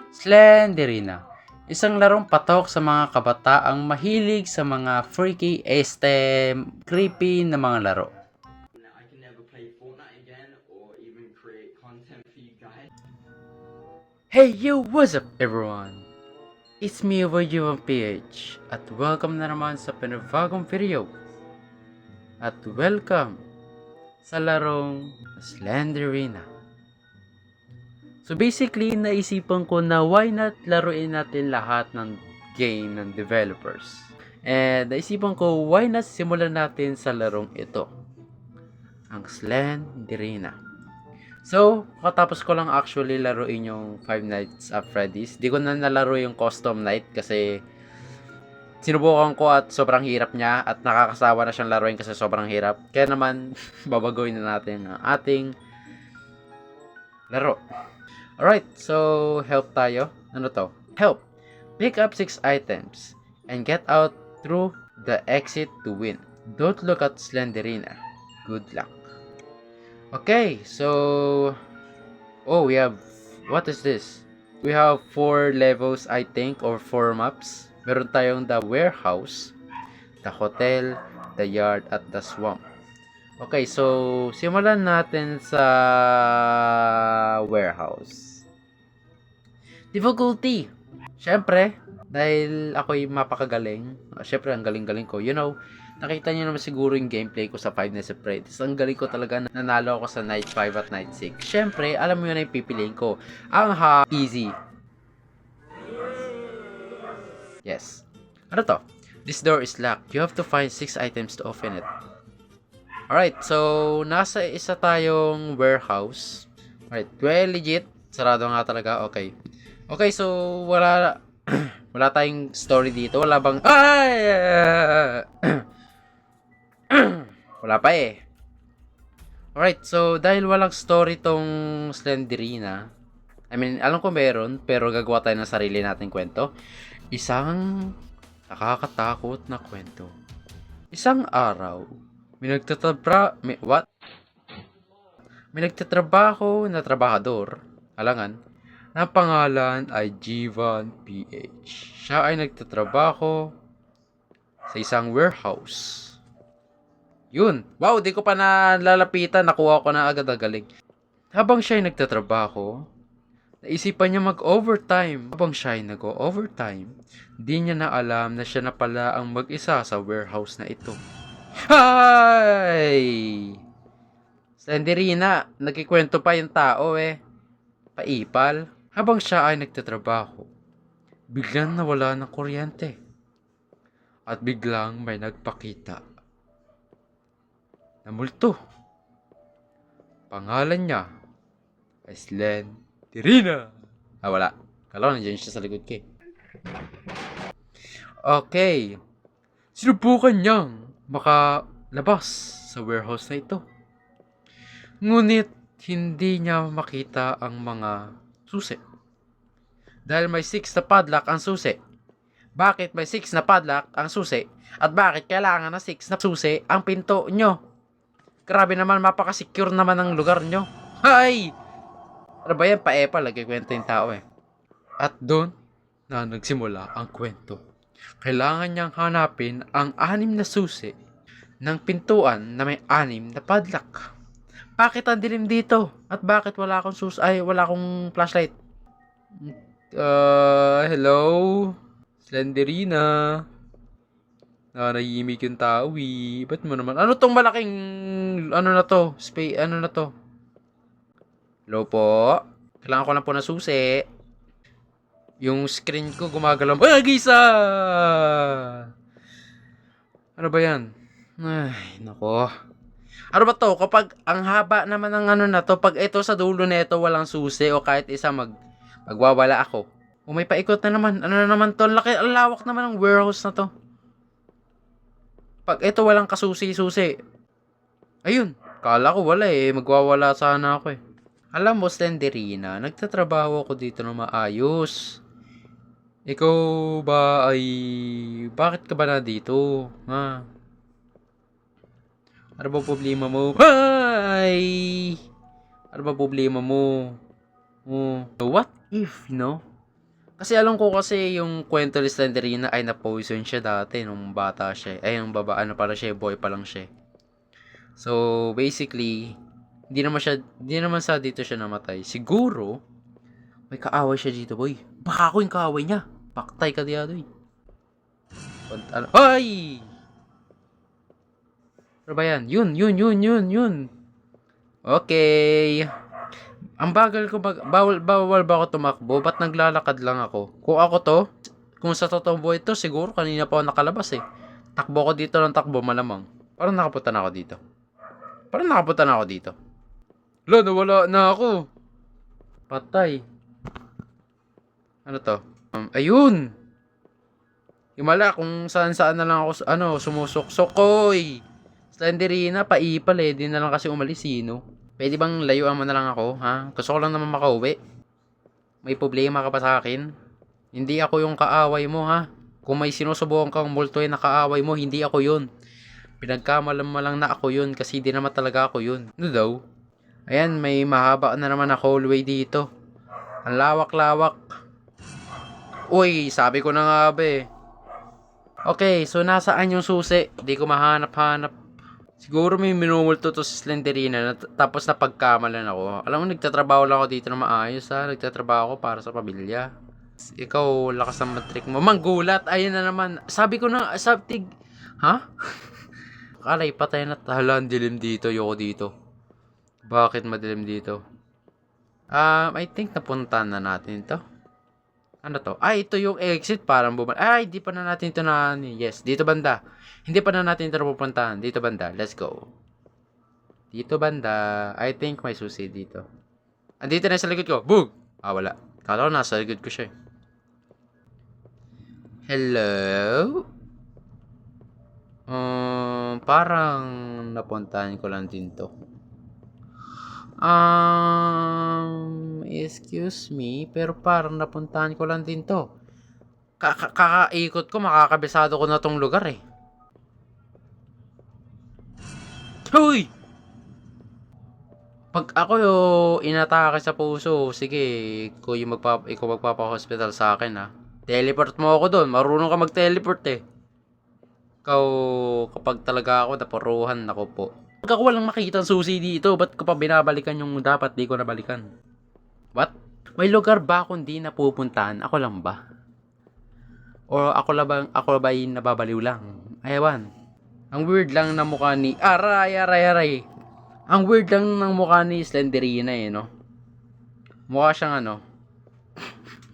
Slenderina, isang larong patok sa mga kabataang mahilig sa mga freaky, creepy na mga laro. I can never play Fortnite again or even create content for you guys. Hey yo, what's up everyone? It's me over you on PH at welcome na naman sa panibagong video. At welcome sa larong Slenderina. So basically, naisipan ko na why not laruin natin lahat ng game ng developers. And naisipan ko why not simulan natin sa larong ito, ang Slenderina. So, katapos ko lang actually laruin yung Five Nights at Freddy's. Di ko na nalaro yung custom night kasi sinubukan ko at sobrang hirap niya at nakakasawa na siyang laruin kasi sobrang hirap. Kaya naman, babaguhin na natin ang ating laro. Alright, so help tayo. Ano to? Help. Pick up 6 items and get out through the exit to win. Don't look at Slenderina. Good luck. Okay, so we have, what is this? We have 4 levels I think, or 4 maps. Meron tayong the warehouse, the hotel, the yard, at the swamp. Okay, so simulan natin sa warehouse. Difficulty. Syempre, dahil ako'y mapakagaling. Syempre, ang galing-galing ko. You know, nakita niyo naman siguro yung gameplay ko sa Five Nights at Freddy's. Ang galing ko talaga. Nanalo ako sa Night 5 at Night 6. Syempre, alam mo yun na yung pipiliin ko. Ang easy. Yes. Ano to? This door is locked. You have to find 6 items to open it. Alright, so nasa isa tayong warehouse. Alright, well legit. Sarado nga talaga. Okay. Okay, so wala wala tayong story dito. Wala bang wala pa eh. Alright, so dahil walang story tong Slenderina, I mean, alam ko meron, pero gagawa tayo ng sarili nating kwento. Isang nakakatakot na kwento. Isang araw, may nagtatrabaho na trabahador, halangan, na pangalan ay Jivan PH. Siya ay nagtatrabaho sa isang warehouse. Yun. Wow, di ko pa nalalapitan. Nakuha ko na agad ang galing. Habang siya ay nagtatrabaho, naisipan niya mag-overtime. Habang siya ay nag-overtime, di niya na alam na siya na pala ang mag-isa sa warehouse na ito. Hay! Slenderina, nagkikwento pa yung tao eh. Paipal. Habang siya ay nagtatrabaho, biglang nawala ng kuryente. At biglang may nagpakita na multo. Pangalan niya ay Slenderina. Wala. Kala ko nandiyan siya sa likod ko eh. Okay. Sinubukan niyang makalabas sa warehouse na ito. Ngunit hindi niya makita ang mga susi. Dahil may 6 na padlock ang susi. Bakit may 6 na padlock ang susi? At bakit kailangan na 6 na susi ang pinto nyo? Grabe naman, mapaka-secure naman ang lugar nyo. Hay! Ano ba yan? Pa-epal, nagkikwento yung tao eh. At doon na nagsimula ang kwento. Kailangan niyang hanapin ang 6 na susi ng pintuan na may 6 na padlock. Bakit ang dilim dito? At bakit wala akong wala akong flashlight? Hello? Slenderina? Nanahimik yung tao eh. Ba't mo naman? Ano tong malaking, ano na to? Ano na to? Hello po? Kailangan ko lang po na susi. Yung screen ko gumagalaw. Ay, gisa! Ano ba yan? Ay, nako. Ano ba to? Kapag ang haba naman ng ano na to, pag ito sa dulo na ito walang susi o kahit isa magwawala ako. O may paikot na naman. Ano na naman to? Laki, ang lawak naman ng warehouse na to. Pag ito walang kasusi-susi. Ayun. Kala ko wala eh. Magwawala sana ako eh. Alam mo, Slenderina, nagtatrabaho ako dito na maayos. Ikaw ba ay... Bakit ka ba na dito? Ha? Ano ba problema mo? Ay! Ano ba problema mo? Oh. What if, no? Kasi alam ko kasi yung kwento ni Slenderina ay na-poison siya dati nung bata siya. Ay, yung ano pala siya, boy pa lang siya. So, basically, hindi naman sa dito siya namatay. Siguro, may kaaway siya dito, boy. Baka ako yung kaaway niya. Paktay ka diya, doy. Ano? Ay! Ano ba yan? Yun. Okay. Ang bagal ko bawal ba ako tumakbo? Ba't naglalakad lang ako? Kung sa totoong buhay to, siguro kanina pa ako nakalabas eh. Takbo ko dito ng takbo, malamang. Parang nakapunta na ako dito. Nawala na ako. Patay. Ano to? Ayun! Himala kung saan na lang ako, sumusuksok ko eh. Slenderina, paipal eh. Di na lang kasi umalis, sino? Pwede bang layuan mo na lang ako, ha? Gusto ko lang naman makauwi. May problema ka pa sa akin? Hindi ako yung kaaway mo, ha? Kung may sinusubukan kang multuin na kaaway mo, hindi ako yun. Pinagkamalam mo lang na ako yun kasi di naman talaga ako yun. Ano daw? Ayan, may mahaba na naman na hallway dito. Ang lawak-lawak. Uy, sabi ko na nga ba eh. Okay, so nasaan yung susi? Di ko mahanap-hanap. Siguro may minumulto to si Slenderina tapos napagkamalan ako. Alam mo, nagtatrabaho lang ako dito na maayos, ha. Nagtatrabaho ako para sa pamilya. Ikaw, lakas ng matrik mo. Manggulat, ayun na naman. Sabi ko na, ha? Kalay, patay na. Hala, ang dilim dito. Yoko dito. Bakit madilim dito? I think napuntahan na natin to. Ano to? Ito yung exit. Parang di pa na natin ito na. Yes, dito banda. Hindi pa na natin ito pupuntahan. Dito banda. Let's go. Dito banda. I think may susi dito. Andito na sa likod ko. Boom! Wala. Kala ko nasa likod ko siya. Hello? Parang napuntahan ko lang din to. Excuse me, pero parang napuntahan ko lang din to. Kakaikot ko, makakabisado ko na tong lugar eh. Hoy! Pag ako inatake sa puso, sige, ikaw magpapa-hospital sa akin ha. Teleport mo ako doon, marunong ka mag-teleport eh. Ikaw, kapag talaga ako naparuhan, ako po. Pag ako walang makita susi dito, ba't ko pa binabalikan yung dapat di ko nabalikan? What? May lugar ba akong di napupuntahan? Ako lang ba? O ako ba yung nababaliw lang? Ayawan. Ang weird lang na mukha ni... Aray! Ang weird lang ng mukha ni Slenderina eh, no? Mukha siyang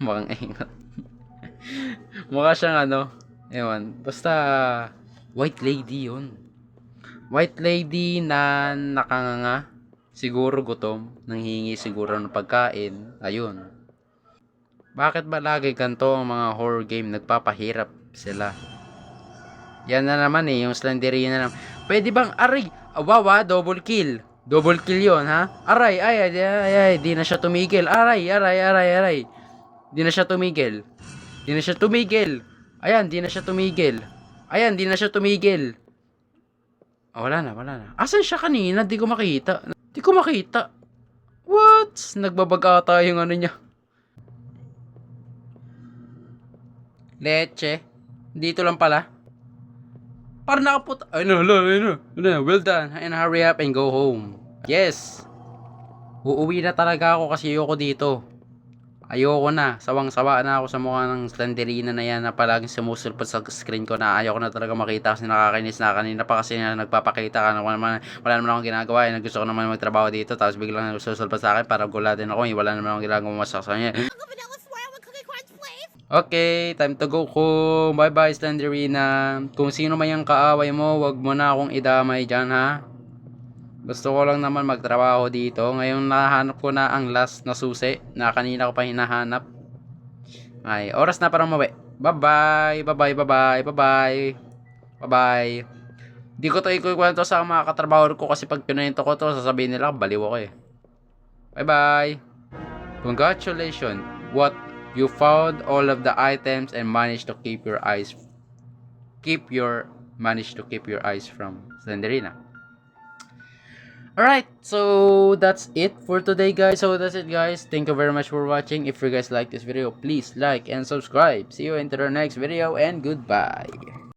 mukhang ingat. Mukha siyang ewan. Basta... White lady yun. White lady na nakanganga. Siguro gutom. Nanghingi siguro ng pagkain. Ayun. Bakit ba lagi ganito ang mga horror game? Nagpapahirap sila. Yan na naman eh. Yung Slenderina na. Pwede bang aray? Wawa, double kill. Double kill yun, ha? Aray, ay, di na siya tumigil. Aray. Di na siya tumigil. Ayan, di na siya tumigil. Wala na. Asan siya kanina? Di ko makita. What? Nagbabaga ata yung niya. Leche. Dito lang pala. Para nakaputa. Well done. And hurry up and go home. Yes. Uuwi na talaga ako kasi ayoko dito. Ayoko na. Sawang-sawa na ako sa mukha ng Slenderina na yan na palaging sumusulpot sa screen ko na ayoko na talaga makita kasi nakakainis na. Kanina pa kasi nagpapakita ka na wala naman akong ginagawa. Gusto ko naman magtrabaho dito tapos biglang susulpot sa akin para gulatin ako. Wala naman akong ginagawa sa kanya. Okay, time to go home. Bye-bye, Slenderina. Kung sino man yung kaaway mo, wag mo na akong idamay dyan, ha? Gusto ko lang naman magtrabaho dito. Ngayon nahanap ko na ang last na susi na kanina ko pa hinahanap. Ay, oras na para umuwi. Bye-bye. Di ko to ikukwento sa mga katrabaho ko kasi pag pinunito ko to, sasabihin nila baliw ako eh. Bye-bye. Congratulations. You found all of the items and managed to keep your eyes from Slenderina. Alright, so that's it for today, guys. So that's it, guys. Thank you very much for watching. If you guys like this video, please like and subscribe. See you into the next video, and goodbye.